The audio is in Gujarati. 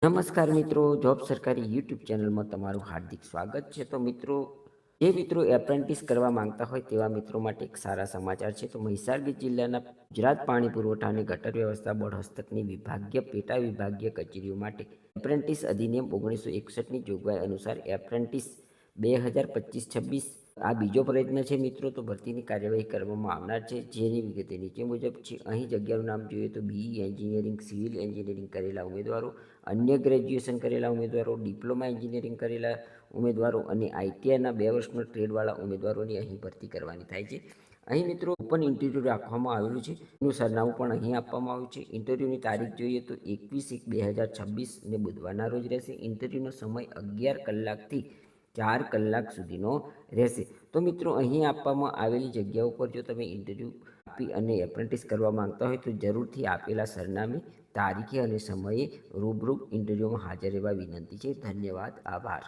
નમસ્કાર મિત્રો, જોબ સરકારી યુટ્યુબ ચેનલમાં તમારું હાર્દિક સ્વાગત છે. તો મિત્રો, જે મિત્રો એપ્રેન્ટિસ કરવા માંગતા હોય તેવા મિત્રો માટે એક સારા સમાચાર છે. તો મહીસાગર જિલ્લાના ગુજરાત પાણી પુરવઠા અને ગટર વ્યવસ્થા બોર્ડ હસ્તકની વિભાગીય પેટા વિભાગીય કચેરીઓ માટે એપ્રેન્ટિસ અધિનિયમ 1961ની જોગવાઈ અનુસાર એપ્રેન્ટિસ 2025-26 આ બીજો પ્રયત્ન છે મિત્રો. તો ભરતીની કાર્યવાહી કરવામાં આવનાર છે, જેની વિગતે નીચે મુજબ છે. અહીં જગ્યાનું નામ જોઈએ તો બીઈ એન્જિનિયરિંગ, સિવિલ એન્જિનિયરિંગ કરેલા ઉમેદવારો, અન્ય ગ્રેજ્યુએશન કરેલા ઉમેદવારો, ડિપ્લોમા એન્જિનિયરિંગ કરેલા ઉમેદવારો અને આઈટીઆઈના 2 વર્ષનો ટ્રેડવાળા ઉમેદવારોની અહીં ભરતી કરવાની થાય છે. અહીં મિત્રો ઓપન ઇન્ટરવ્યૂ રાખવામાં આવેલું છે. એનું સરનામું પણ અહીં આપવામાં આવ્યું છે. ઇન્ટરવ્યૂની તારીખ જોઈએ તો 21/1/2026 ને બુધવારના રોજ રહેશે. ઇન્ટરવ્યૂનો સમય 11 કલાકથી 4 કલાક સુધીનો રહેશે. તો મિત્રો, અહીં આપવામાં આવેલી જગ્યાઓ પર જો તમે ઇન્ટરવ્યૂ આપી અને એપ્રેન્ટિસ કરવા માંગતા હોય તો જરૂરથી આપેલા સરનામે, તારીખે અને સમયે રૂબરૂ ઇન્ટરવ્યૂમાં હાજર રહેવા વિનંતી છે. ધન્યવાદ, આભાર.